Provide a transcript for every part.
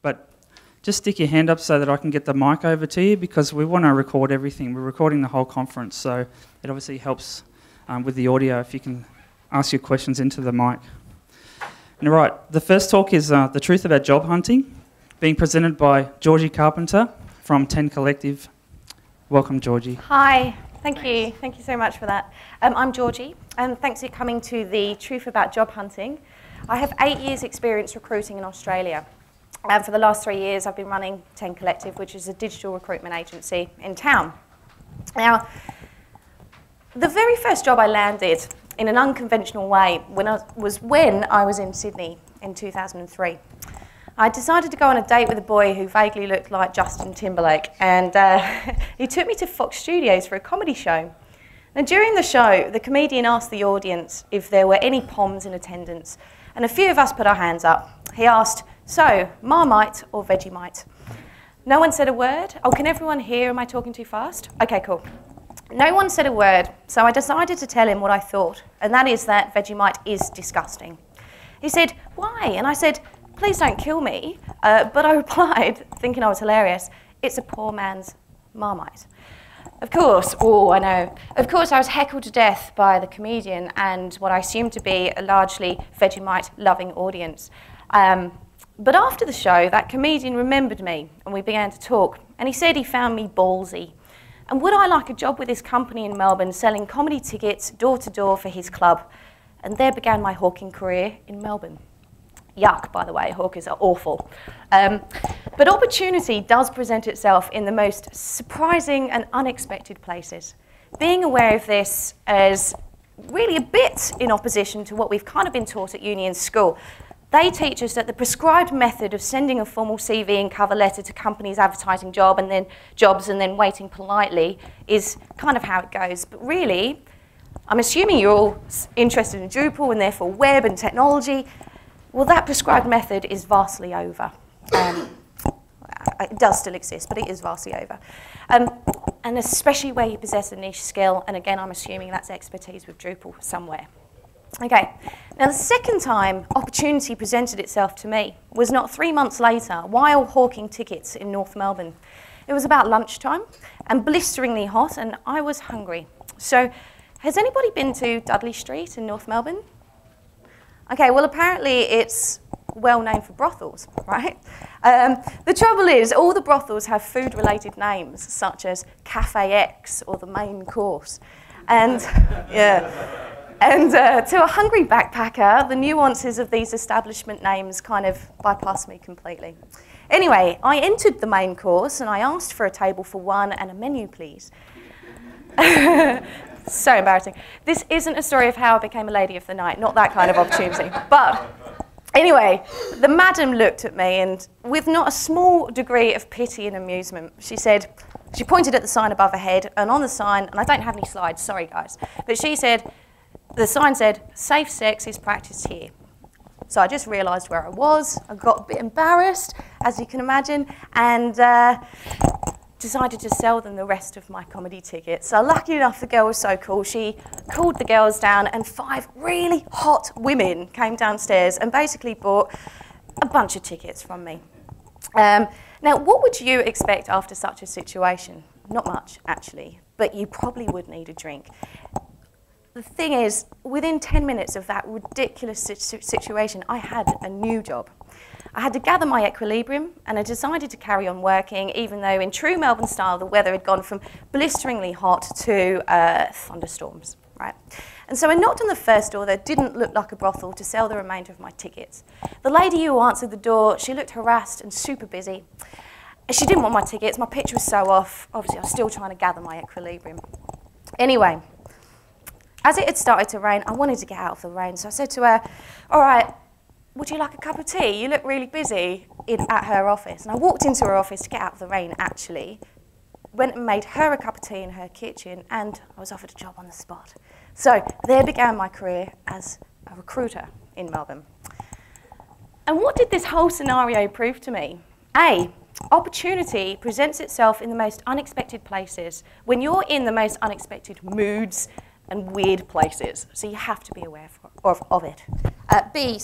but just stick your hand up so that I can get the mic over to you, because we want to record everything. We're recording the whole conference, so it obviously helps with the audio if you can ask your questions into the mic. And right, the first talk is The Truth About Job Hunting, being presented by Georgie Carpenter from 10 Collective. Welcome, Georgie. Hi, thank you. Thank you so much for that. I'm Georgie, and thanks for coming to The Truth About Job Hunting. I have 8 years' experience recruiting in Australia. And for the last 3 years, I've been running 10 Collective, which is a digital recruitment agency in town. Now, the very first job I landed in an unconventional way was when I was in Sydney in 2003. I decided to go on a date with a boy who vaguely looked like Justin Timberlake, and he took me to Fox Studios for a comedy show. And during the show, the comedian asked the audience if there were any POMs in attendance, and a few of us put our hands up. He asked, "So, Marmite or Vegemite?" No one said a word. Oh, can everyone hear? Am I talking too fast? Okay, cool. No one said a word, so I decided to tell him what I thought, and that is that Vegemite is disgusting. He said, "Why?" And I said, "Please don't kill me." But I replied, thinking I was hilarious, "It's a poor man's Marmite." Of course, I know. Of course, I was heckled to death by the comedian and what I assumed to be a largely Vegemite-loving audience. But after the show, that comedian remembered me and we began to talk. And he said he found me ballsy. And would I like a job with his company in Melbourne selling comedy tickets door to door for his club? And there began my hawking career in Melbourne. Yuck, by the way, hawkers are awful. But opportunity does present itself in the most surprising and unexpected places. Being aware of this is really a bit in opposition to what we've kind of been taught at uni and school. They teach us that the prescribed method of sending a formal CV and cover letter to companies advertising jobs and then waiting politely is kind of how it goes. But really, I'm assuming you're all interested in Drupal and therefore web and technology. Well, that prescribed method is vastly over. It does still exist, but it is vastly over. And especially where you possess a niche skill, and again, I'm assuming that's expertise with Drupal somewhere. Okay, now the second time opportunity presented itself to me was not 3 months later while hawking tickets in North Melbourne. It was about lunchtime and blisteringly hot, and I was hungry. So, has anybody been to Dudley Street in North Melbourne? Okay, well apparently it's well known for brothels, right? The trouble is all the brothels have food-related names such as Cafe X or the main course. And yeah, and to a hungry backpacker, the nuances of these establishment names kind of bypass me completely. Anyway, I entered the main course and I asked for a table for one and a menu, please. So embarrassing. This isn't a story of how I became a lady of the night, not that kind of opportunity. But anyway, the madam looked at me and with not a small degree of pity and amusement, she pointed at the sign above her head, and on the sign, and I don't have any slides, sorry guys, but the sign said, "Safe sex is practiced here." So I just realised where I was. I got a bit embarrassed, as you can imagine, and decided to sell them the rest of my comedy tickets. So lucky enough, the girl was so cool. She called the girls down, and 5 really hot women came downstairs and basically bought a bunch of tickets from me. Now, what would you expect after such a situation? Not much, actually, but you probably would need a drink. The thing is, within 10 minutes of that ridiculous situation, I had a new job. I had to gather my equilibrium, and I decided to carry on working, even though in true Melbourne style, the weather had gone from blisteringly hot to thunderstorms, right? And so I knocked on the first door that didn't look like a brothel to sell the remainder of my tickets. The lady who answered the door, she looked harassed and super busy. She didn't want my tickets. My pitch was so off. Obviously, I was still trying to gather my equilibrium. Anyway, as it had started to rain, I wanted to get out of the rain. So I said to her, "All right, would you like a cup of tea? You look really busy," at her office. And I walked into her office to get out of the rain, actually. Went and made her a cup of tea in her kitchen, and I was offered a job on the spot. So there began my career as a recruiter in Melbourne. And what did this whole scenario prove to me? A, opportunity presents itself in the most unexpected places. When you're in the most unexpected moods and weird places. So you have to be aware of it. B,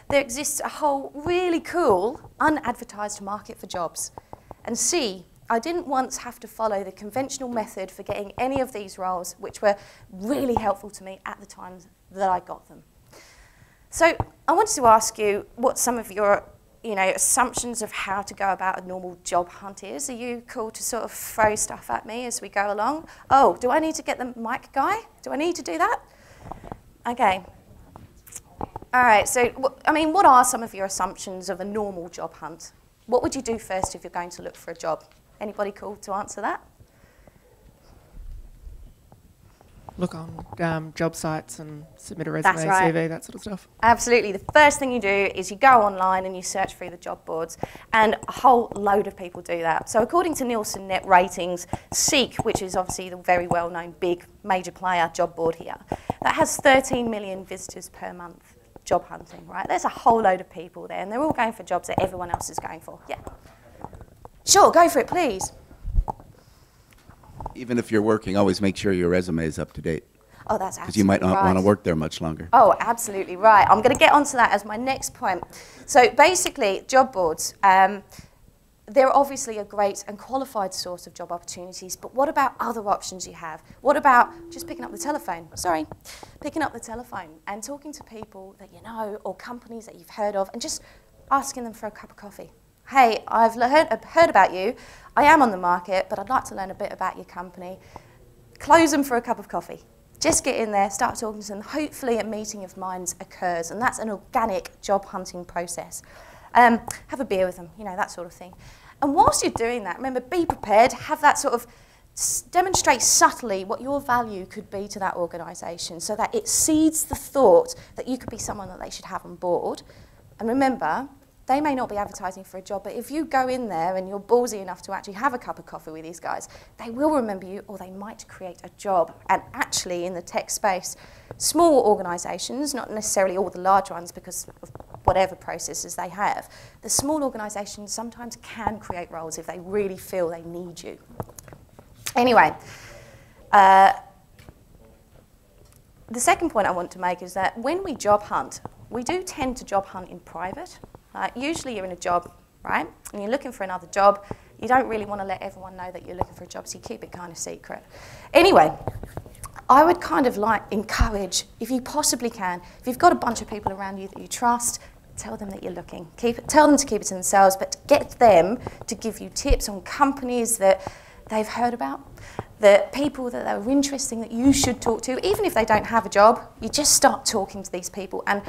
there exists a whole really cool unadvertised market for jobs. And C, I didn't once have to follow the conventional method for getting any of these roles, which were really helpful to me at the time that I got them. So I wanted to ask you what some of your assumptions of how to go about a normal job hunt is. Are you cool to sort of throw stuff at me as we go along? Oh, do I need to get the mic guy? Do I need to do that? Okay. All right, so, what are some of your assumptions of a normal job hunt? What would you do first if you're going to look for a job? Anybody cool to answer that? Look on job sites and submit a resume, CV, that sort of stuff. Absolutely. The first thing you do is you go online and you search through the job boards, and a whole load of people do that. So according to Nielsen Net Ratings, Seek, which is obviously the very well-known big major player job board here, that has 13 million visitors per month job hunting, right? There's a whole load of people there, and they're all going for jobs that everyone else is going for. Yeah. Sure, go for it, please. Even if you're working, always make sure your resume is up to date. Oh, that's absolutely right. Because you might not want to work there much longer. Oh, absolutely right. I'm going to get onto that as my next point. So basically, job boards, they're obviously a great and qualified source of job opportunities, but what about other options you have? What about just picking up the telephone? Picking up the telephone and talking to people that you know or companies that you've heard of and just asking them for a cup of coffee. Hey, I've heard about you. I am on the market, but I'd like to learn a bit about your company. Close them for a cup of coffee. Just get in there, start talking to them. Hopefully a meeting of minds occurs, and that's an organic job hunting process. Have a beer with them, that sort of thing. And whilst you're doing that, remember, be prepared, have that sort of demonstrate subtly what your value could be to that organisation so that it seeds the thought that you could be someone that they should have on board. And remember, they may not be advertising for a job, but if you go in there and you're ballsy enough to actually have a cup of coffee with these guys, they will remember you, or they might create a job. And actually, in the tech space, small organisations, not necessarily all the large ones because of whatever processes they have, the small organisations sometimes can create roles if they really feel they need you. Anyway, the second point I want to make is that when we job hunt, we do tend to job hunt in private. Usually you're in a job, right, and you're looking for another job. You don't really want to let everyone know that you're looking for a job, so you keep it kind of secret. Anyway, I would kind of encourage, if you possibly can, if you've got a bunch of people around you that you trust, tell them that you're looking. Tell them to keep it to themselves, but get them to give you tips on companies that they've heard about, the people that are interesting that you should talk to. Even if they don't have a job, you just start talking to these people. And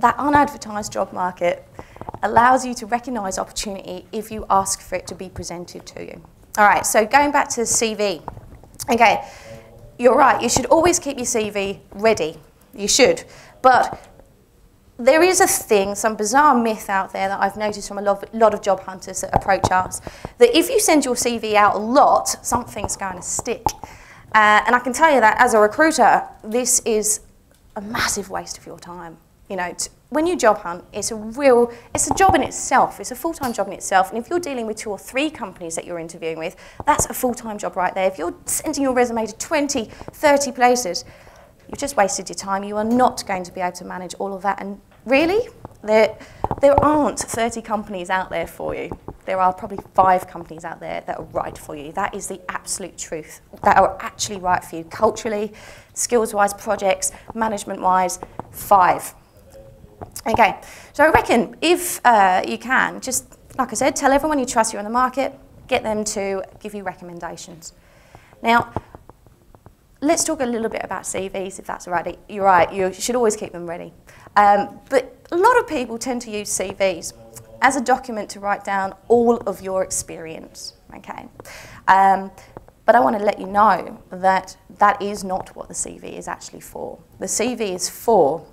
that unadvertised job market allows you to recognise opportunity if you ask for it to be presented to you. All right, so going back to the CV. Okay, you're right, you should always keep your CV ready. You should. But there is a thing, some bizarre myth out there that I've noticed from a lot of job hunters that approach us, that if you send your CV out a lot, something's going to stick. And I can tell you that as a recruiter, this is a massive waste of your time. When you job hunt, it's a job in itself. It's a full-time job in itself. And if you're dealing with 2 or 3 companies that you're interviewing with, that's a full-time job right there. If you're sending your resume to 20, 30 places, you've just wasted your time. You are not going to be able to manage all of that. And really, there aren't 30 companies out there for you. There are probably 5 companies out there that are right for you. That is the absolute truth, that are actually right for you. Culturally, skills-wise, projects, management-wise, 5. Okay, so I reckon if you can, just like I said, tell everyone you trust you're on the market, get them to give you recommendations. Now, let's talk a little bit about CVs, if that's all right. You're right, you should always keep them ready. But a lot of people tend to use CVs as a document to write down all of your experience, okay? But I want to let you know that that is not what the CV is actually for. The CV is for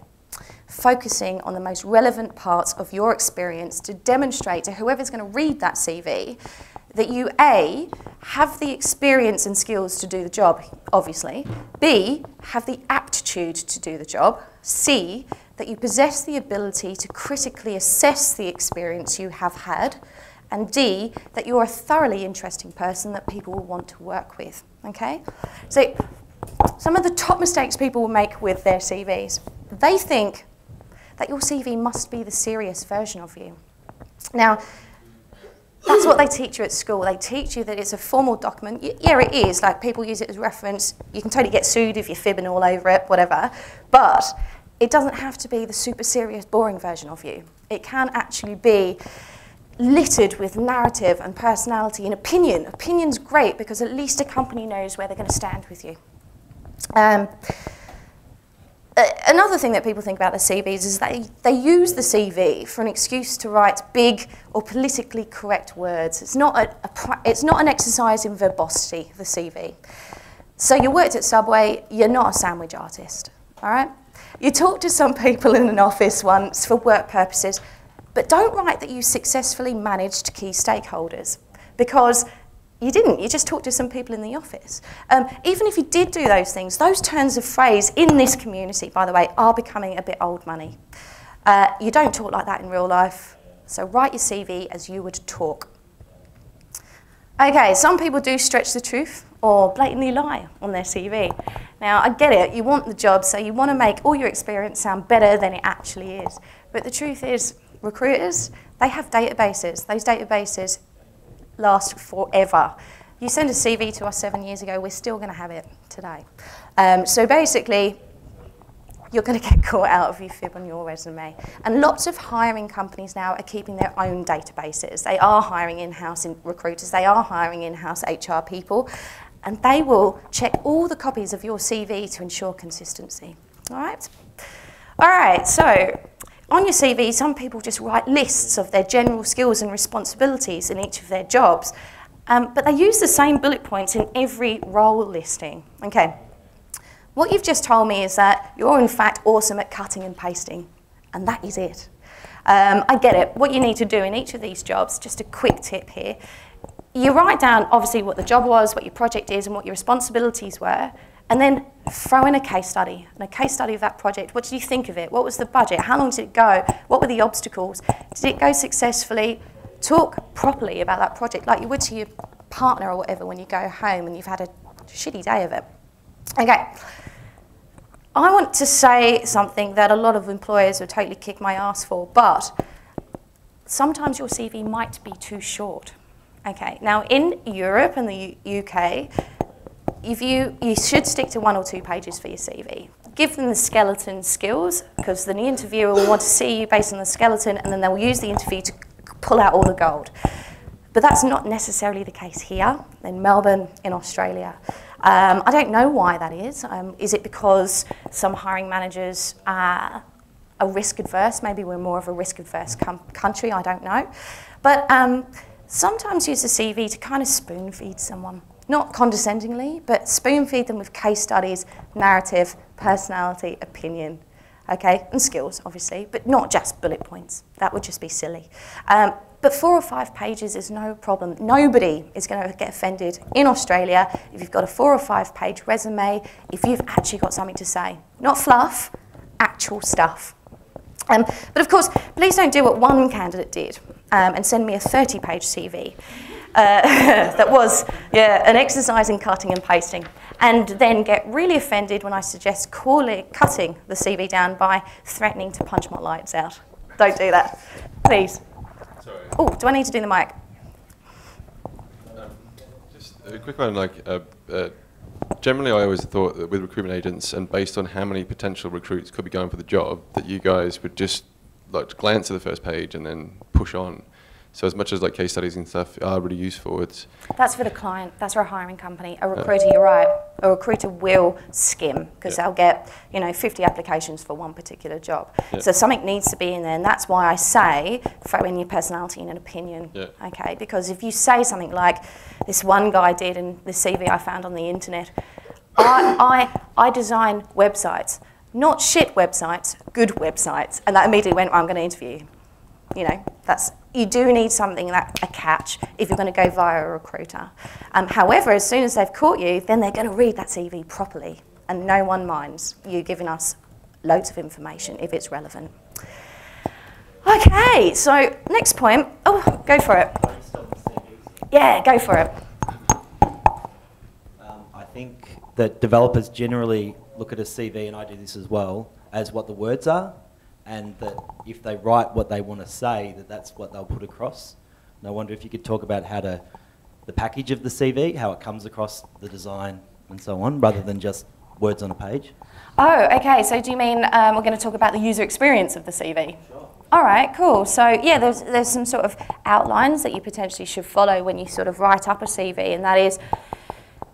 focusing on the most relevant parts of your experience to demonstrate to whoever's going to read that CV that you, A, have the experience and skills to do the job, obviously, B, have the aptitude to do the job, C, that you possess the ability to critically assess the experience you have had, and D, that you're a thoroughly interesting person that people will want to work with, okay? So some of the top mistakes people will make with their CVs. They think that your CV must be the serious version of you. Now, that's what they teach you at school. They teach you that it's a formal document. Yeah, it is. Like, people use it as reference. You can totally get sued if you're fibbing all over it, whatever. But it doesn't have to be the super serious, boring version of you. It can actually be littered with narrative and personality and opinion. Opinion's great because at least a company knows where they're going to stand with you. Another thing that people think about their CVs is that they use the CV for an excuse to write big or politically correct words. It's not an exercise in verbosity, the CV. So you worked at Subway, you're not a sandwich artist, all right? You talked to some people in an office once for work purposes, but don't write that you successfully managed key stakeholders, because you didn't. You just talked to some people in the office. Even if you did do those things, those turns of phrase in this community, by the way, are becoming a bit old money. You don't talk like that in real life, so write your CV as you would talk. Okay, some people do stretch the truth or blatantly lie on their CV. Now, I get it. You want the job, so you want to make all your experience sound better than it actually is. But the truth is, recruiters, they have databases. Those databases last forever. You sent a CV to us 7 years ago, we're still going to have it today. So basically, you're going to get caught out if you fib on your resume. And lots of hiring companies now are keeping their own databases. They are hiring in-house recruiters, they are hiring in-house HR people, and they will check all the copies of your CV to ensure consistency. All right? All right, so on your CV, some people just write lists of their general skills and responsibilities in each of their jobs, but they use the same bullet points in every role listing. Okay, what you've just told me is that you're in fact awesome at cutting and pasting, and that is it. I get it. What you need to do in each of these jobs, just a quick tip here, you write down obviously what the job was, what your project is, and what your responsibilities were, and then throw in a case study, and a case study of that project. What did you think of it? What was the budget? How long did it go? What were the obstacles? Did it go successfully? Talk properly about that project like you would to your partner or whatever when you go home and you've had a shitty day of it. Okay, I want to say something that a lot of employers would totally kick my ass for, but sometimes your CV might be too short. Okay, now in Europe and the UK, you should stick to 1 or 2 pages for your CV. Give them the skeleton skills, because then the interviewer will want to see you based on the skeleton, and then they'll use the interview to pull out all the gold. But that's not necessarily the case here, in Melbourne, in Australia. I don't know why that is. Is it because some hiring managers are risk adverse? Maybe we're more of a risk adverse country, I don't know. But sometimes use the CV to kind of spoon feed someone. Not condescendingly, but spoon feed them with case studies, narrative, personality, opinion, okay, and skills, obviously, but not just bullet points. That would just be silly. But 4 or 5 pages is no problem. Nobody is going to get offended in Australia if you've got a 4 or 5 page resume, if you've actually got something to say. Not fluff, actual stuff. But of course, please don't do what one candidate did and send me a 30-page CV. That was an exercise in cutting and pasting, and then get really offended when I suggest cutting the CV down by threatening to punch my lights out. Don't do that, please. Oh, do I need to do the mic? Just a quick one, generally I always thought that with recruitment agents, and based on how many potential recruits could be going for the job, that you guys would just glance at the first page and then push on. So as much as case studies and stuff are really useful, that's for the client. That's for a hiring company. A recruiter, you're right. A recruiter will skim because they'll get 50 applications for one particular job. So something needs to be in there, and that's why I say throw in your personality and an opinion. Okay, because if you say something like this one guy did in the CV I found on the internet, I design websites, not shit websites, good websites, and that immediately went, I'm going to interview you. You do need something a catch if you're going to go via a recruiter. However, as soon as they've caught you, then they're going to read that CV properly, and no one minds you giving us loads of information if it's relevant. Okay, so next point. Oh, go for it. Yeah, go for it. I think that developers generally look at a CV, and I do this as well, as what the words are, and that if they write what they want to say, that's what they'll put across. And I wonder if you could talk about the package of the CV, how it comes across the design and so on, rather than just words on a page. Oh, okay. So do you mean we're going to talk about the user experience of the CV? Sure. All right, cool. So yeah, there's some sort of outlines that you potentially should follow when you sort of write up a CV, and that is,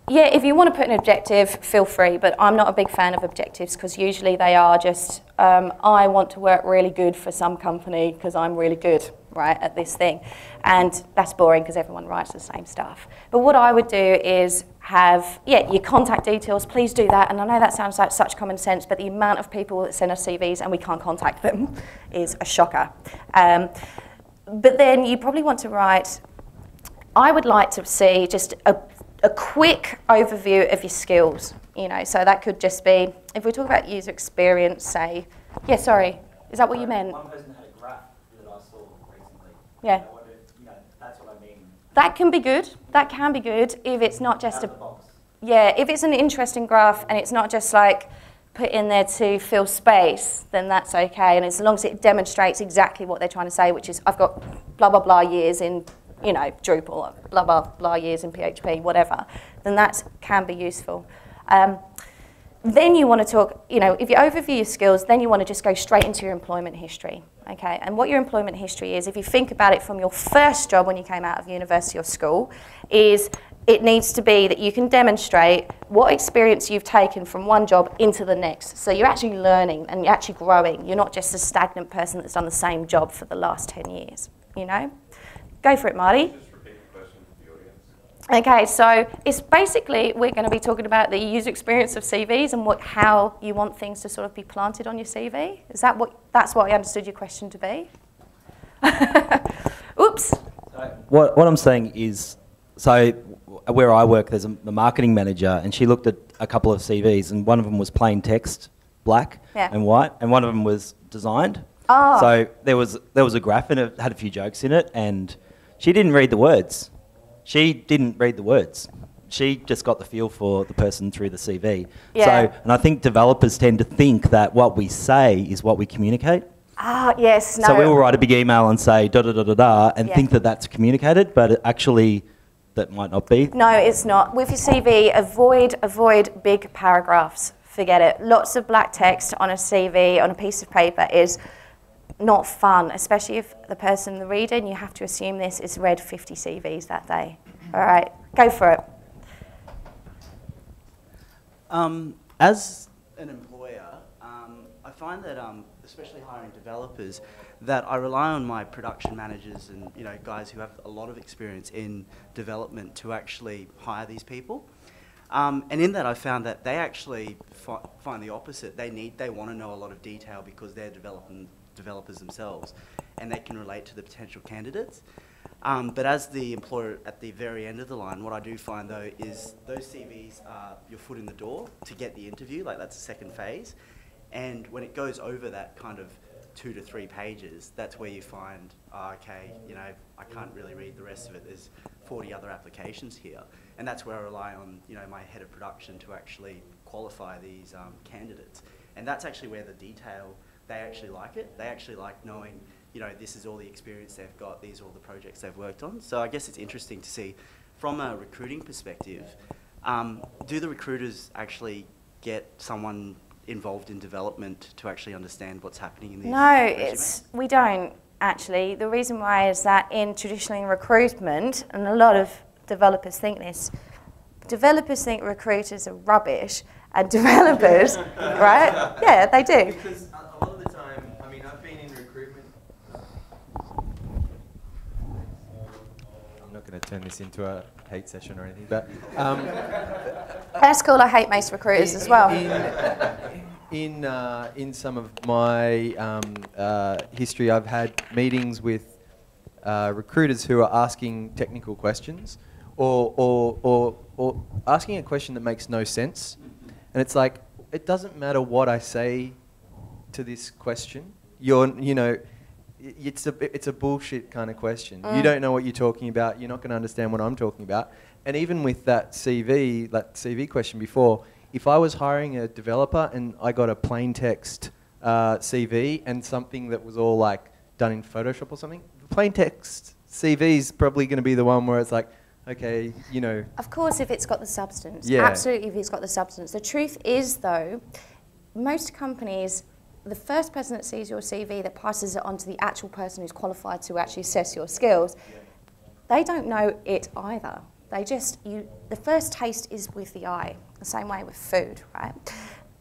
yeah, if you want to put an objective, feel free, but I'm not a big fan of objectives because usually they are just, I want to work really good for some company because I'm really good, right, at this thing. And that's boring because everyone writes the same stuff. But what I would do is have, yeah, your contact details, please do that. And I know that sounds like such common sense, but the amount of people that send us CVs and we can't contact them is a shocker. But then you probably want to write, I would like to see just a quick overview of your skills, so that could just be, if we talk about user experience, say, yeah, sorry, is that what you meant? One person had a graph that I saw recently. Yeah. I wondered, that's what I mean. That can be good. That can be good if it's not just yeah, if it's an interesting graph and it's not just like put in there to fill space, then that's okay. And as long as it demonstrates exactly what they're trying to say, which is I've got blah, blah, blah years in Drupal, blah, blah, blah years in PHP, whatever, then that can be useful. Then you want to talk, if you overview your skills, then you want to just go straight into your employment history, okay? And what your employment history is, if you think about it from your first job when you came out of university or school, is it needs to be that you can demonstrate what experience you've taken from one job into the next. So you're actually learning and you're actually growing. You're not just a stagnant person that's done the same job for the last 10 years, Go for it, Marty. Just repeat the question for the audience. Okay, so it's basically, we're going to be talking about the user experience of CVs and how you want things to sort of be planted on your CV. That's what I understood your question to be? Oops. So what I'm saying is, so where I work, there's a marketing manager, and she looked at a couple of CVs, and one of them was plain text, black and white, and one of them was designed. Oh. So there was a graph, and it had a few jokes in it, and she didn't read the words. She just got the feel for the person through the CV. Yeah. So, and I think developers tend to think that what we say is what we communicate. Ah, yes, no. So we will write a big email and say da-da-da-da-da and think that that's communicated, but actually that might not be. No, it's not. With your CV, avoid big paragraphs. Forget it. Lots of black text on a CV, on a piece of paper is not fun, especially if the person reading, you have to assume this, is read 50 CVs that day. All right, go for it. As an employer, I find that, especially hiring developers, that I rely on my production managers and guys who have a lot of experience in development to actually hire these people. And in that, I found that they actually find the opposite. They want to know a lot of detail because they're developers themselves, and they can relate to the potential candidates. But as the employer at the very end of the line, what I do find though is those CVs are your foot in the door to get the interview, like that's the second phase. And when it goes over that kind of 2 to 3 pages, that's where you find, okay, I can't really read the rest of it. There's 40 other applications here. And that's where I rely on, my head of production to actually qualify these candidates. And that's actually where the detail, they actually like it. They actually like knowing, this is all the experience they've got, these are all the projects they've worked on. So I guess it's interesting to see, from a recruiting perspective, do the recruiters actually get someone involved in development to actually understand what's happening in these resumes? We don't, actually. The reason why is that traditionally in recruitment, and a lot of developers think this, developers think recruiters are rubbish, and developers, right? Yeah, they do. Because a lot of the time, I've been in recruitment. I'm not going to turn this into a hate session or anything, but That's cool. I hate most recruiters as well. In some of my history, I've had meetings with recruiters who are asking technical questions, or asking a question that makes no sense, and it's like, it doesn't matter what I say to this question. it's a bullshit kind of question. You don't know what you're talking about. You're not going to understand what I'm talking about. And even with that CV question before, if I was hiring a developer and I got a plain text CV and something that was all like done in Photoshop or something, the plain text CV is probably going to be the one where it's like, okay, you know. Of course, if it's got the substance. Yeah. Absolutely, if it's got the substance. The truth is, though, most companies, the first person that sees your CV that passes it on to the actual person who's qualified to actually assess your skills, they don't know it either. They just, the first taste is with the eye, the same way with food, right?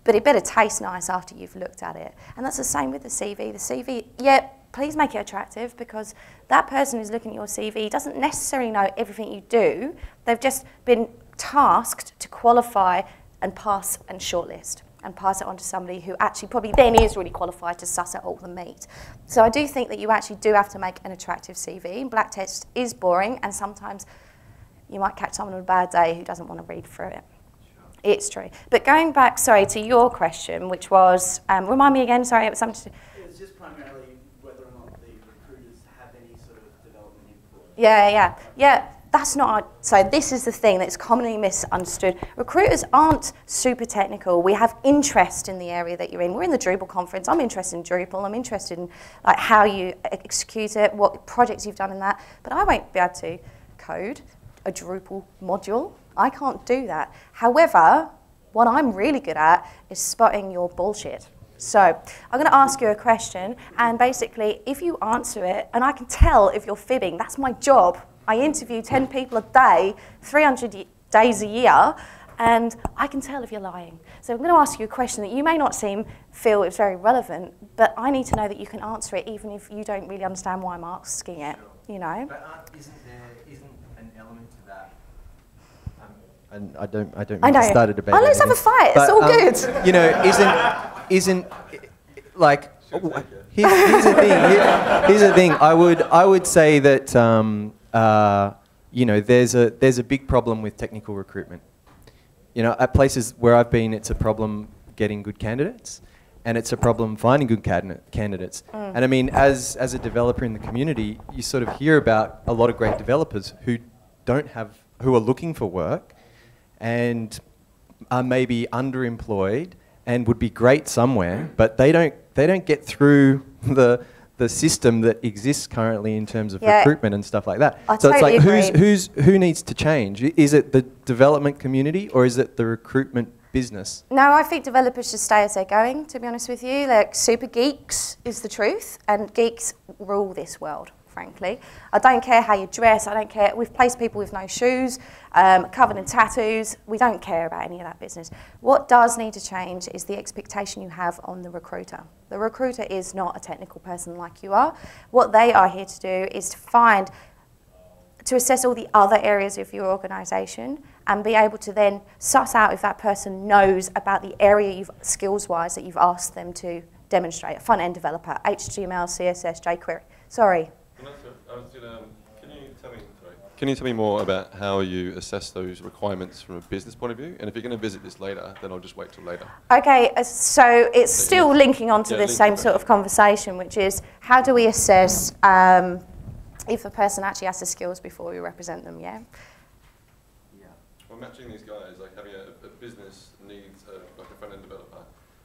But it better taste nice after you've looked at it. And that's the same with the CV. The CV, yeah, please make it attractive, because that person who's looking at your CV doesn't necessarily know everything you do. They've just been tasked to qualify and pass and shortlist and pass it on to somebody who actually probably then is really qualified to suss out all the meat. So I do think that you actually do have to make an attractive CV. Black text is boring, and sometimes you might catch someone on a bad day who doesn't want to read through it. It's true. But going back, sorry, to your question, which was, remind me again, sorry, it was something to... It's just primarily whether or not the recruiters have any sort of development input. Yeah, that's not... So this is the thing that's commonly misunderstood. Recruiters aren't super technical. We have interest in the area that you're in. We're in the Drupal conference. I'm interested in Drupal. I'm interested in like how you execute it, what projects you've done in that. But I won't be able to code a Drupal module. I can't do that. However, what I'm really good at is spotting your bullshit. So I'm going to ask you a question, and basically, if you answer it, and I can tell if you're fibbing, that's my job. I interview 10 people a day, 300 days a year, and I can tell if you're lying. So I'm going to ask you a question that you may not feel is very relevant, but I need to know that you can answer it, even if you don't really understand why I'm asking it. You know. But isn't an element to that? And I don't mean to start a debate. Oh, let's have a fight. But, it's all good. You know, isn't like here's the thing. Here's the thing. I would say that you know, there's a big problem with technical recruitment. You know, at places where I've been, it's a problem getting good candidates, and it's a problem finding good candidates. And I mean, as a developer in the community, you sort of hear about a lot of great developers who are looking for work, and are maybe underemployed and would be great somewhere, but they don't get through the system that exists currently in terms of recruitment and stuff like that. So it's like, who needs to change? Is it the development community, or is it the recruitment business? No, I think developers should stay as they're going, to be honest with you. Like, super geeks is the truth, and geeks rule this world, frankly. I don't care how you dress, I don't care. We've placed people with no shoes, covered in tattoos. We don't care about any of that business. What does need to change is the expectation you have on the recruiter. The recruiter is not a technical person like you are. What they are here to do is to assess all the other areas of your organisation and be able to then suss out if that person knows about the area skills-wise that you've asked them to demonstrate. A front-end developer, HTML, CSS, jQuery. Sorry. Can you tell me more about how you assess those requirements from a business point of view? And if you're going to visit this later, then I'll just wait till later. Okay, so it's still linking on to this same sort of conversation, which is how do we assess if a person actually has the skills before we represent them, yeah? Well, matching these guys, like having a business needs like a front-end developer,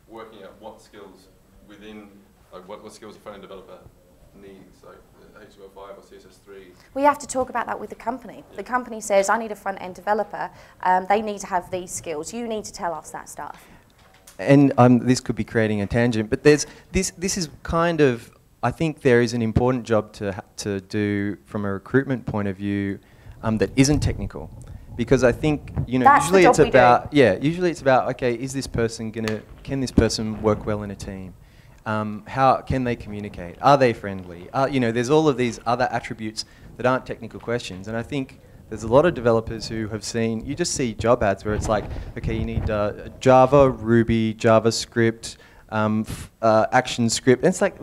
working out what skills within, like what skills a front-end developer needs, like HTML5 or CSS3. We have to talk about that with the company. The company says, I need a front-end developer. They need to have these skills. You need to tell us that stuff. And this could be creating a tangent, but this is kind of, I think there is an important job to do from a recruitment point of view that isn't technical. Because I think, you know, usually it's about, okay, can this person work well in a team? How can they communicate? Are they friendly? You know, there's all of these other attributes that aren't technical questions. And I think there's a lot of developers who have seen, you just see job ads where it's like, okay, you need Java, Ruby, JavaScript, ActionScript. And it's like,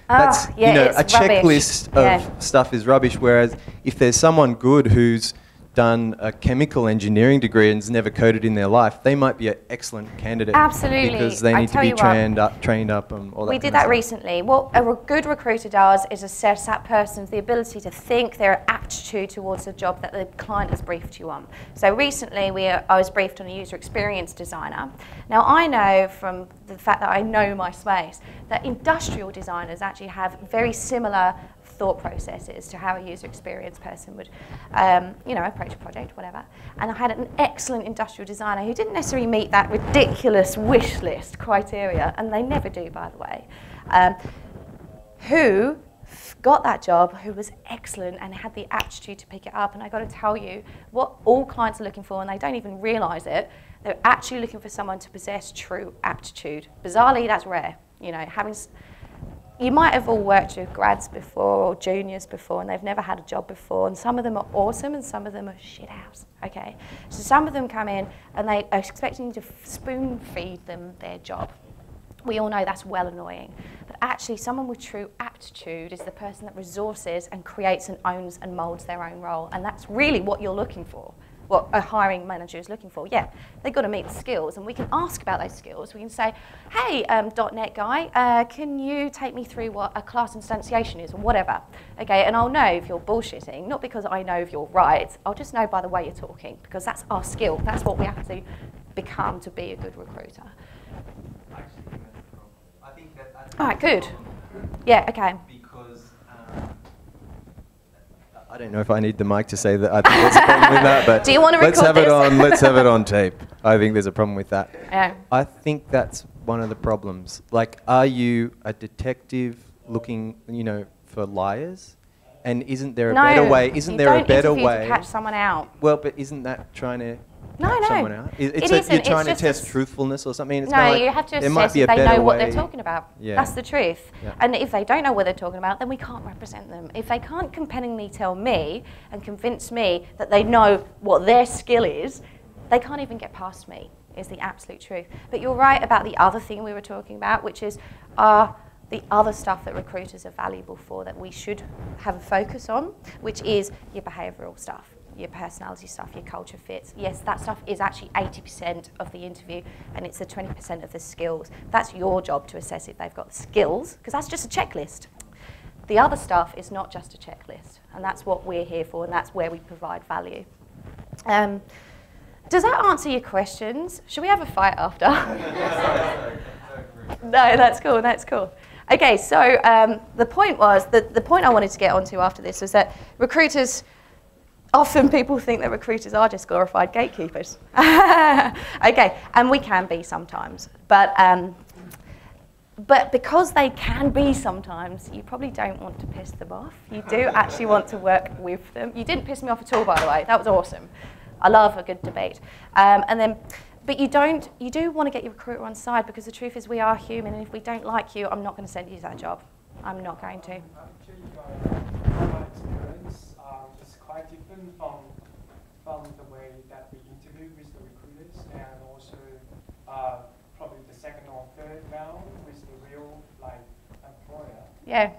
that's, you know, a checklist of stuff is rubbish. Whereas if there's someone good who's done a chemical engineering degree and has never coded in their life, they might be an excellent candidate. Absolutely. Because they need to be trained up and all that. We did that recently. What a good recruiter does is assess that person's the ability to think, their aptitude towards the job that the client has briefed you on. So recently I was briefed on a user experience designer. Now I know from the fact that I know my space that industrial designers actually have very similar thought processes to how a user experience person would, approach a project, whatever. And I had an excellent industrial designer who didn't necessarily meet that ridiculous wish list criteria, and they never do, by the way, who got that job, who was excellent and had the aptitude to pick it up. And I got to tell you, what all clients are looking for, and they don't even realise it, they're actually looking for someone to possess true aptitude. Bizarrely, that's rare. You might have all worked with grads before or juniors before and they've never had a job before, and some of them are awesome and some of them are shit house, okay? So some of them come in and they are expecting you to spoon feed them their job. We all know that's well annoying. But actually someone with true aptitude is the person that resources and creates and owns and molds their own role, and that's really what you're looking for. What a hiring manager is looking for. Yeah, they've got to meet the skills, and we can ask about those skills. We can say, hey, .NET guy, can you take me through what a class instantiation is, or whatever? Okay, and I'll know if you're bullshitting, not because I know if you're right, I'll just know by the way you're talking, because that's our skill. That's what we have to become to be a good recruiter. I think that's all right, good. Yeah, okay. I don't know if I need the mic to say that I think there's a problem with that, but do you want to record let's have it on tape. I think there's a problem with that. Yeah. I think that's one of the problems. Like, are you a detective looking, for liars? And isn't there a better way? Isn't there a better way to catch someone out? Well, but isn't that trying to catch someone out? You're trying to test truthfulness or something. It's no, you have to assess if they know what they're talking about. Yeah. That's the truth. Yeah. And if they don't know what they're talking about, then we can't represent them. If they can't compellingly tell me and convince me that they know what their skill is, they can't even get past me, is the absolute truth. But you're right about the other thing we were talking about, which is the other stuff that recruiters are valuable for that we should have a focus on, which is your behavioural stuff, your personality stuff, your culture fits. Yes, that stuff is actually 80% of the interview, and it's the 20% of the skills. That's your job to assess if they've got the skills, because that's just a checklist. The other stuff is not just a checklist, and that's what we're here for, and that's where we provide value. Does that answer your questions? Should we have a fight after? No, that's cool, that's cool. Okay, so the point was, the point I wanted to get onto after this was that recruiters, often people think that recruiters are just glorified gatekeepers. Okay, and we can be sometimes, but because they can be sometimes, you probably don't want to piss them off. You do actually want to work with them. You didn't piss me off at all, by the way. That was awesome. I love a good debate. But you do want to get your recruiter on side, because the truth is we are human, and if we don't like you, I'm not going to send you to that job. I'm not going to. Actually, my experience is quite different from the way that we interview with the recruiters, and also probably the second or third round with the real employer. Yeah.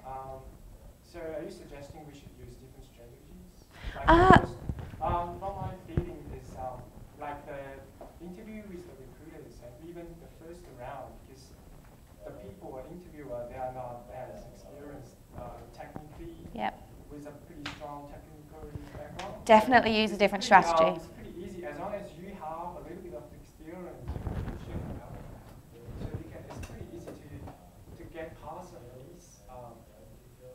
So are you suggesting we should use different strategies? From my feeling is the interview with the recruiters, and even the first round, because the people or interviewer, they are not as experienced technically. Yep. With a pretty strong technical background. Definitely use a different strategy. It's pretty easy as long as you have a little bit of experience. So it's pretty easy to get past these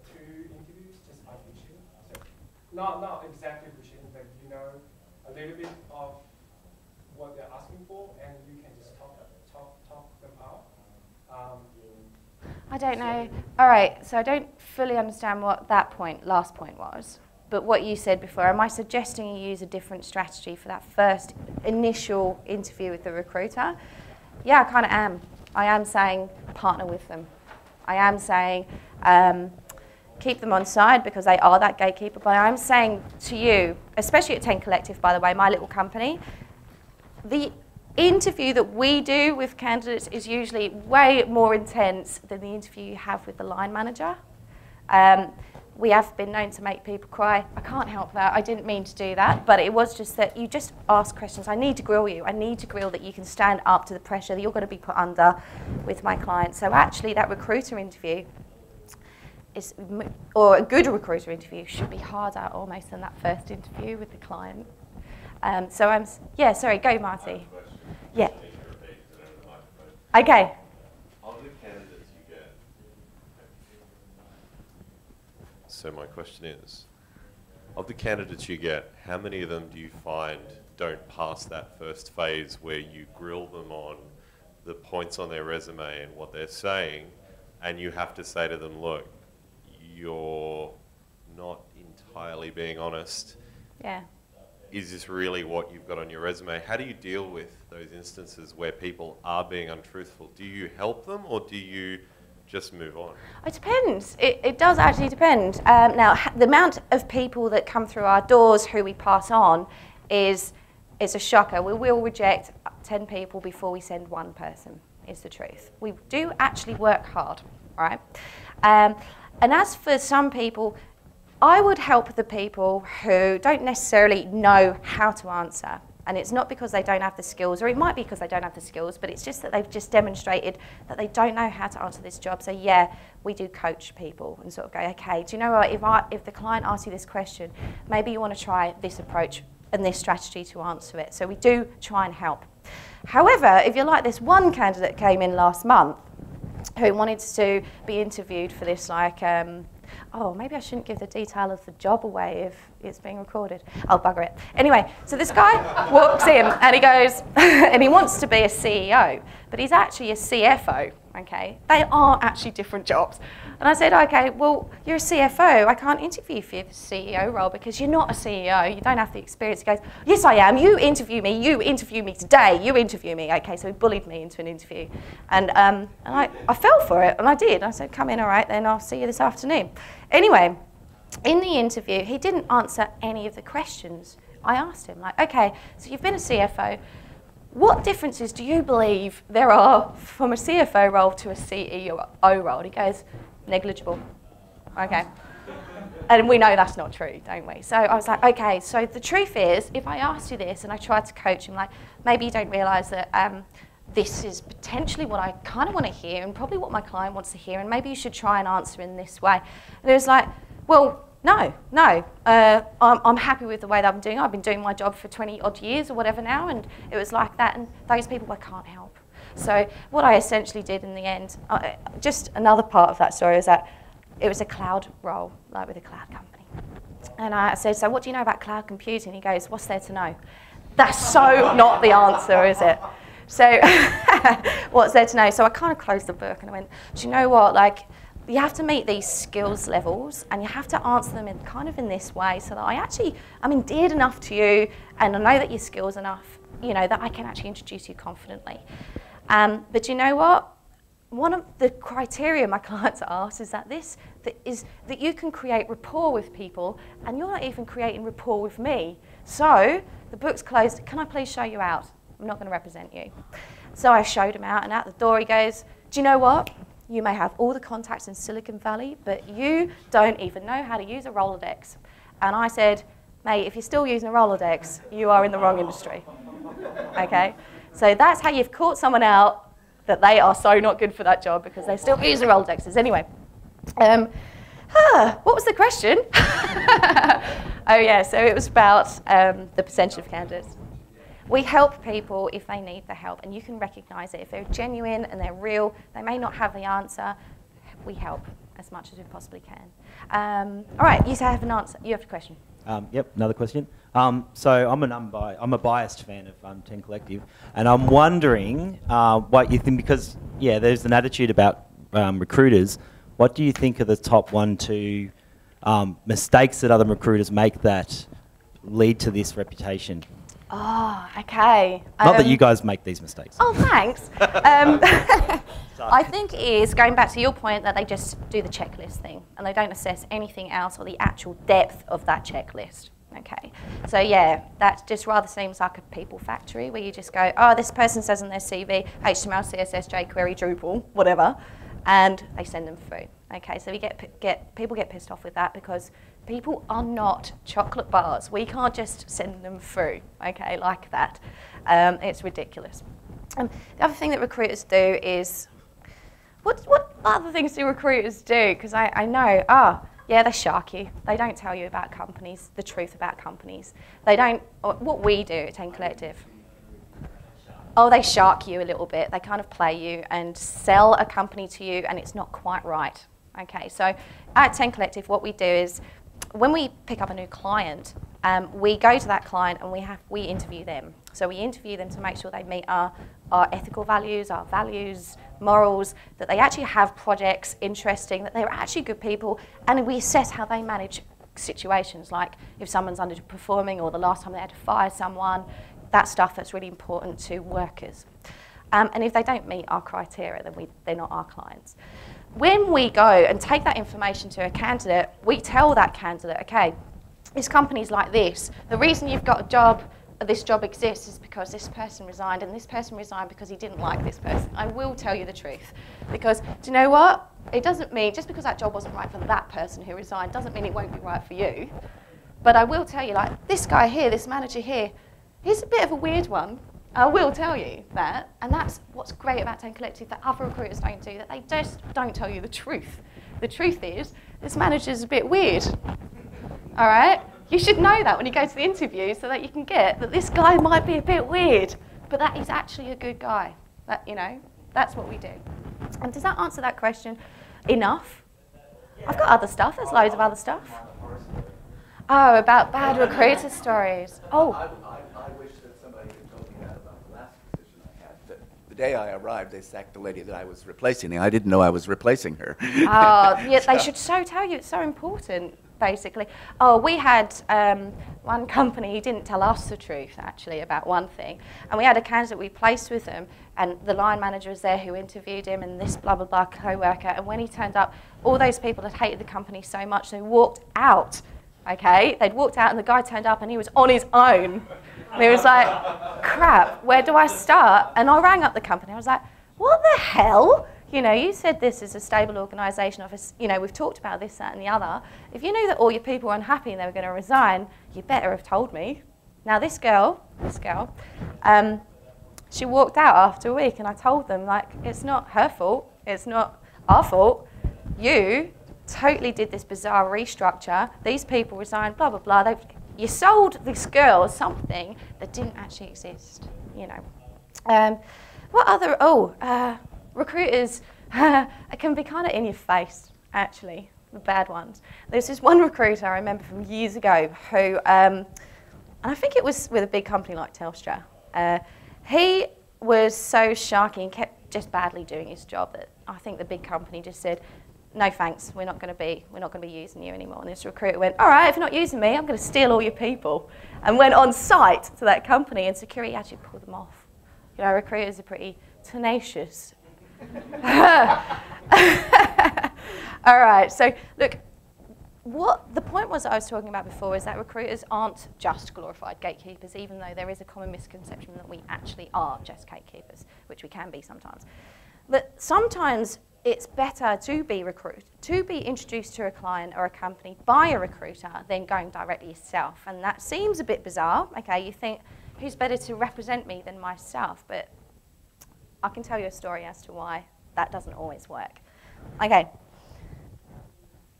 two interviews just by pushing. So not exactly pushing, but a little bit of what they're asking for, and you can just talk them out. I don't know. All right, so I don't fully understand what that last point was. But what you said before, am I suggesting you use a different strategy for that first initial interview with the recruiter? Yeah, I kind of am. I am saying partner with them. I am saying keep them on side because they are that gatekeeper. But I'm saying to you, especially at 10 Collective, by the way, my little company, the interview that we do with candidates is usually way more intense than the interview you have with the line manager. we have been known to make people cry. I can't help that. I didn't mean to do that, but it was just that you just ask questions. I need to grill you. I need to grill that you can stand up to the pressure that you're going to be put under with my client. So actually that recruiter interview is, or a good recruiter interview should be harder almost than that first interview with the client. Yeah, sorry, go Marty. Yeah. Okay. So my question is, of the candidates you get, how many of them do you find don't pass that first phase where you grill them on the points on their resume and what they're saying, and you have to say to them, look, you're not entirely being honest. Yeah. Is this really what you've got on your resume? How do you deal with those instances where people are being untruthful? Do you help them, or do you just move on? It depends. It does actually depend. Now, the amount of people that come through our doors who we pass on is a shocker. We will reject 10 people before we send one person, is the truth. We do actually work hard, right? And as for some people, I would help the people who don't necessarily know how to answer. And it's not because they don't have the skills, or it might be because they don't have the skills, but it's just that they've just demonstrated that they don't know how to answer this job. So yeah, we do coach people and sort of go, okay, do you know what, if the client asks you this question, maybe you want to try this approach and this strategy to answer it. So we do try and help. However, if you're like this one candidate came in last month who wanted to be interviewed for this, like, oh, maybe I shouldn't give the detail of the job away if it's being recorded. Oh, bugger it. Anyway, so this guy walks in and he goes, and he wants to be a CEO, but he's actually a CFO, okay? They are actually different jobs. And I said, okay, well, you're a CFO. I can't interview for the CEO role because you're not a CEO. You don't have the experience. He goes, yes, I am. You interview me. You interview me today. You interview me. Okay, so he bullied me into an interview. And I fell for it, and I did. I said, come in, all right, then I'll see you this afternoon. Anyway, in the interview, he didn't answer any of the questions. I asked him, like, okay, so you've been a CFO. What differences do you believe there are from a CFO role to a CEO role? And he goes, negligible. Okay. And we know that's not true, don't we? So I was like, okay, so the truth is, if I asked you this and I tried to coach him, like, maybe you don't realise that this is potentially what I kind of want to hear and probably what my client wants to hear, and maybe you should try and answer in this way. And it was like, well, no. I'm happy with the way that I'm doing. I've been doing my job for 20 odd years or whatever now, and it was like that, and those people I can't help. So what I essentially did in the end, just another part of that story is that it was a cloud role, like with a cloud company. And I said, so what do you know about cloud computing? He goes, what's there to know? That's so not the answer, is it? So what's there to know? So I kind of closed the book and I went, do you know what, like, you have to meet these skills levels and you have to answer them in kind of in this way so that I'm endeared enough to you and I know that your skills enough, you know, that I can actually introduce you confidently. But you know what? One of the criteria my clients ask is that you can create rapport with people, and you're not even creating rapport with me. So the book's closed. Can I please show you out? I'm not going to represent you. So I showed him out, and out the door he goes, do you know what? You may have all the contacts in Silicon Valley, but you don't even know how to use a Rolodex. And I said, mate, if you're still using a Rolodex, you are in the wrong industry. Okay? So that's how you've caught someone out that they are so not good for that job because they still use the Rolodexes. Anyway, what was the question? Oh yeah, so it was about the percentage of candidates. We help people if they need the help, and you can recognise it. If they're genuine and they're real, they may not have the answer. We help as much as we possibly can. All right, you have an answer. You have a question. Yep, another question. So I'm a biased fan of 10 Collective, and I'm wondering what you think, because yeah, there's an attitude about recruiters. What do you think are the top 1, 2 mistakes that other recruiters make that lead to this reputation? Oh, okay. Not that you guys make these mistakes. Oh, thanks. I think it is, going back to your point, that they just do the checklist thing and they don't assess anything else or the actual depth of that checklist. Okay, so yeah, that just rather seems like a people factory where you just go, oh, this person says on their CV, HTML, CSS, jQuery, Drupal, whatever, and they send them through. Okay, so people get pissed off with that because people are not chocolate bars. We can't just send them through, okay, like that. It's ridiculous. The other thing that recruiters do is, what other things do recruiters do? Because I know, yeah, they shark you. They don't tell you about companies, the truth about companies. They don't, what we do at 10 Collective. Oh, they shark you a little bit. They kind of play you and sell a company to you, and it's not quite right. Okay, so at 10 Collective, what we do is when we pick up a new client, we go to that client and we interview them. So we interview them to make sure they meet our ethical values, our values, morals, that they actually have projects interesting, that they're actually good people, and we assess how they manage situations, like if someone's underperforming or the last time they had to fire someone, that stuff that's really important to workers. And if they don't meet our criteria, then they're not our clients. When we go and take that information to a candidate, we tell that candidate, okay, this company's like this. The reason you've got a job, this job exists, is because this person resigned, and this person resigned because he didn't like this person. I will tell you the truth. Because, do you know what? It doesn't mean, just because that job wasn't right for that person who resigned, doesn't mean it won't be right for you. But I will tell you, like, this guy here, this manager here, he's a bit of a weird one. I will tell you that, and that's what's great about 10 Collective that other recruiters don't do, that they just don't tell you the truth. The truth is, this manager's a bit weird, all right? You should know that when you go to the interview so that you can get that this guy might be a bit weird, but that he's actually a good guy. That, you know, that's what we do. And does that answer that question enough? I've got other stuff, there's loads of other stuff. Oh, about bad recruiter stories. Oh. I wish that somebody had told me that about the last position I had. The day I arrived, they sacked the lady that I was replacing. I didn't know I was replacing her. Oh, yeah, they should so tell you. It's so important, basically. Oh, we had one company who didn't tell us the truth, actually, about one thing. And we had a candidate we placed with them, and the line manager was there who interviewed him, and this blah, blah, blah co-worker. And when he turned up, all those people had hated the company so much, they walked out. Okay, they'd walked out and the guy turned up and he was on his own. And he was like, crap, where do I start? And I rang up the company. I was like, what the hell? You know, you said this is a stable organisation. You know, we've talked about this, that and the other. If you knew that all your people were unhappy and they were going to resign, you better have told me. Now this girl, she walked out after a week and I told them, like, it's not her fault. It's not our fault. You totally did this bizarre restructure. These people resigned, blah, blah, blah. You sold this girl something that didn't actually exist, you know. What other, recruiters can be kind of in your face, actually, the bad ones. There's this one recruiter I remember from years ago who, and I think it was with a big company like Telstra, he was so sharky and kept just badly doing his job that I think the big company just said, no thanks, we're not going to be using you anymore. And this recruiter went, all right, if you're not using me, I'm going to steal all your people. And went on site to that company, and security actually pulled them off. You know, recruiters are pretty tenacious. All right, so look, what the point was that I was talking about before is that recruiters aren't just glorified gatekeepers, even though there is a common misconception that we actually are just gatekeepers, which we can be sometimes. But sometimes it's better to be introduced to a client or a company by a recruiter than going directly yourself. And that seems a bit bizarre. Okay, you think, who's better to represent me than myself? But I can tell you a story as to why that doesn't always work. Okay,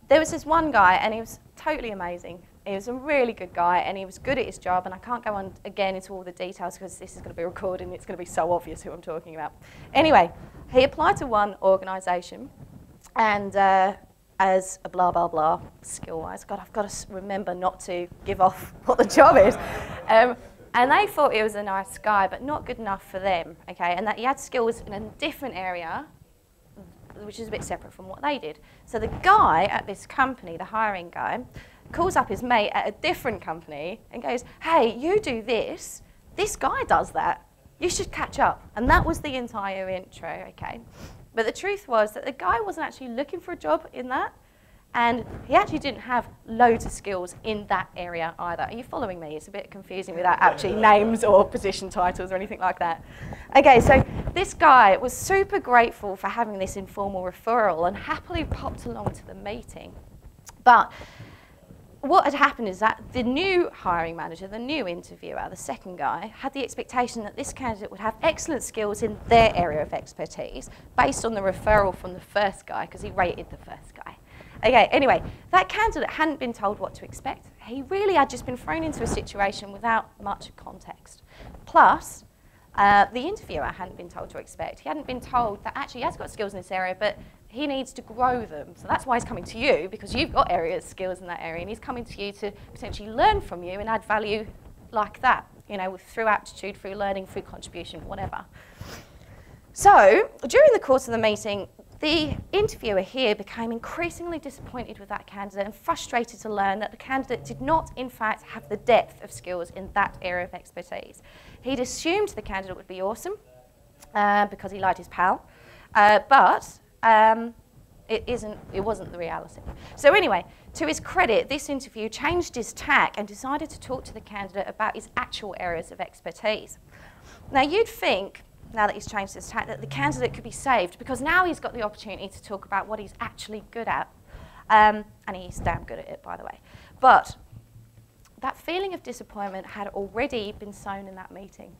there was this one guy, and he was totally amazing. He was a really good guy, and he was good at his job, and I can't go on again into all the details because this is going to be recorded and it's going to be so obvious who I'm talking about. Anyway, he applied to one organisation, and as a blah, blah, blah, skill-wise, God, I've got to remember not to give off what the job is. And they thought he was a nice guy, but not good enough for them, okay, and that he had skills in a different area, which is a bit separate from what they did. So the guy at this company, the hiring guy, calls up his mate at a different company and goes, hey, you do this, this guy does that, you should catch up. And that was the entire intro, okay? But the truth was that the guy wasn't actually looking for a job in that. And he actually didn't have loads of skills in that area either. Are you following me? It's a bit confusing without actually names or position titles or anything like that. Okay, so this guy was super grateful for having this informal referral and happily popped along to the meeting. But what had happened is that the new hiring manager, the new interviewer, the second guy, had the expectation that this candidate would have excellent skills in their area of expertise based on the referral from the first guy, because he rated the first guy. Okay, anyway, that candidate hadn't been told what to expect. He really had just been thrown into a situation without much context. Plus, the interviewer hadn't been told to expect. He hadn't been told that actually he has got skills in this area, but he needs to grow them. So that's why he's coming to you, because you've got skills in that area, and he's coming to you to potentially learn from you and add value like that, you know, through aptitude, through learning, through contribution, whatever. So during the course of the meeting, the interviewer here became increasingly disappointed with that candidate and frustrated to learn that the candidate did not, in fact, have the depth of skills in that area of expertise. He'd assumed the candidate would be awesome because he liked his pal, but it wasn't the reality. So anyway, to his credit, this interview changed his tack and decided to talk to the candidate about his actual areas of expertise. Now you'd think, now that he's changed his tack, that the candidate could be saved because now he's got the opportunity to talk about what he's actually good at. And he's damn good at it, by the way. But that feeling of disappointment had already been sown in that meeting.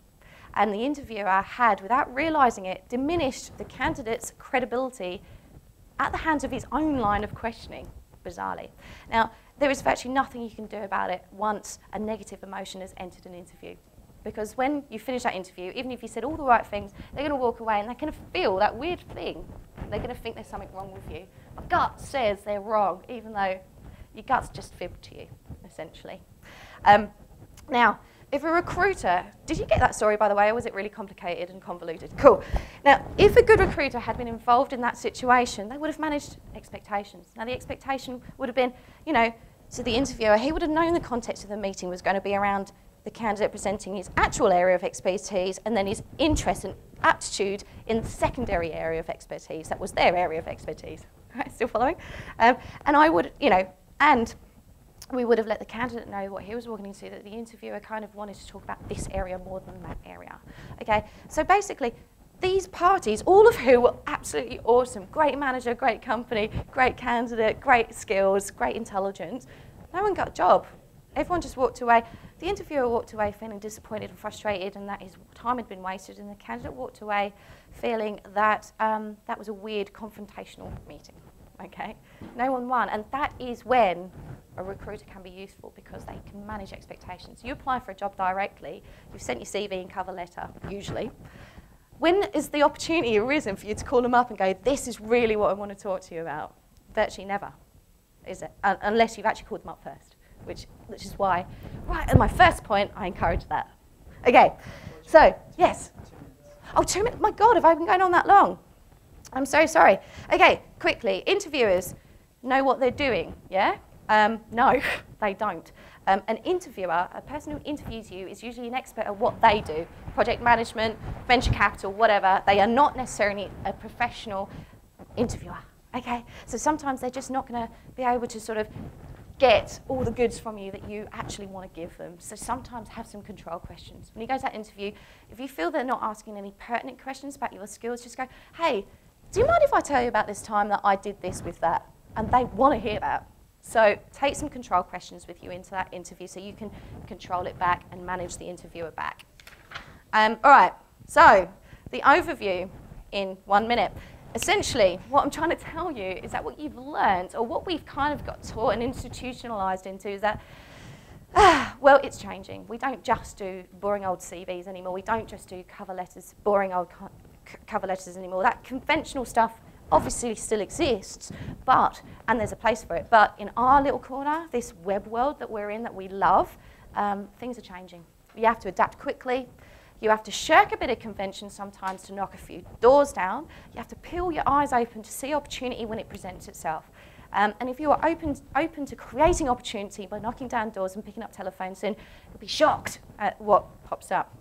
And the interviewer had, without realising it, diminished the candidate's credibility at the hands of his own line of questioning, bizarrely. Now, there is virtually nothing you can do about it once a negative emotion has entered an interview. Because when you finish that interview, even if you said all the right things, they're going to walk away and they're going to feel that weird thing. They're going to think there's something wrong with you. My gut says they're wrong, even though your gut's just fibbed to you, essentially. Now, if a recruiter, did you get that story, by the way, or was it really complicated and convoluted? Cool. Now, if a good recruiter had been involved in that situation, they would have managed expectations. Now, the expectation would have been, you know, to the interviewer, he would have known the context of the meeting was going to be around the candidate presenting his actual area of expertise and then his interest and aptitude in the secondary area of expertise. That was their area of expertise. Right, still following? And I would, you know, and we would have let the candidate know what he was walking into, that the interviewer kind of wanted to talk about this area more than that area. Okay, so basically, these parties, all of who were absolutely awesome, great manager, great company, great candidate, great skills, great intelligence, no one got a job. Everyone just walked away. The interviewer walked away feeling disappointed and frustrated and that his time had been wasted, and the candidate walked away feeling that that was a weird confrontational meeting. Okay, no one won, and that is when a recruiter can be useful because they can manage expectations. You apply for a job directly, you've sent your CV and cover letter, usually. When is the opportunity arisen for you to call them up and go, this is really what I want to talk to you about? Virtually never, is it? Unless you've actually called them up first, which is why, right at my first point, I encourage that. Okay, so, yes. Oh, 2 minutes, my God, have I been going on that long? I'm so sorry. Okay, quickly, interviewers know what they're doing, yeah? No, they don't. An interviewer, a person who interviews you, is usually an expert at what they do. Project management, venture capital, whatever. They are not necessarily a professional interviewer, okay? So sometimes they're just not going to be able to sort of get all the goods from you that you actually want to give them. So sometimes have some control questions. When you go to that interview, if you feel they're not asking any pertinent questions about your skills, just go, hey, do you mind if I tell you about this time that I did this with that? And they want to hear that. So take some control questions with you into that interview so you can control it back and manage the interviewer back. All right, so the overview in 1 minute. Essentially, what I'm trying to tell you is that what you've learned, or what we've kind of got taught and institutionalized into, is that, well, it's changing. We don't just do boring old CVs anymore. We don't just do cover letters, boring old cover letters anymore. That conventional stuff obviously still exists, but, and there's a place for it, but in our little corner, this web world that we're in that we love, things are changing. You have to adapt quickly. You have to shirk a bit of convention sometimes to knock a few doors down. You have to peel your eyes open to see opportunity when it presents itself. And if you are open to creating opportunity by knocking down doors and picking up telephones, then you'll be shocked at what pops up.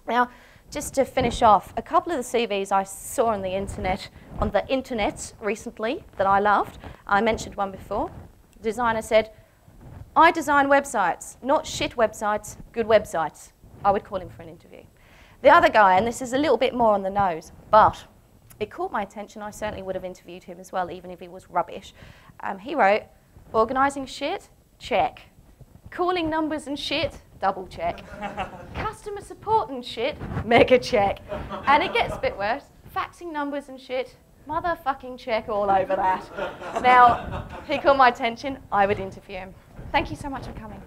Now, just to finish off, a couple of the CVs I saw on the internet recently that I loved. I mentioned one before. The designer said, I design websites, not shit websites, good websites. I would call him for an interview. The other guy, and this is a little bit more on the nose, but it caught my attention. I certainly would have interviewed him as well, even if he was rubbish. He wrote, organising shit, check. Calling numbers and shit, double check. Customer support and shit, mega check. And it gets a bit worse. Faxing numbers and shit, motherfucking check all over that. Now, he caught my attention. I would interview him. Thank you so much for coming.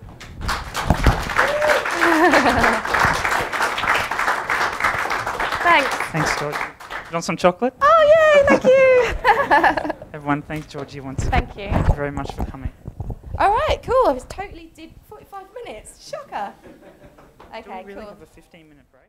Thanks. Thanks, Georgie. You want some chocolate? Oh, yay, thank you. Everyone, thanks Georgie once again. Thank you. Thank you very much for coming. All right, cool. I was totally did 45 minutes. Shocker. Okay, Do we really cool. have a 15-minute break?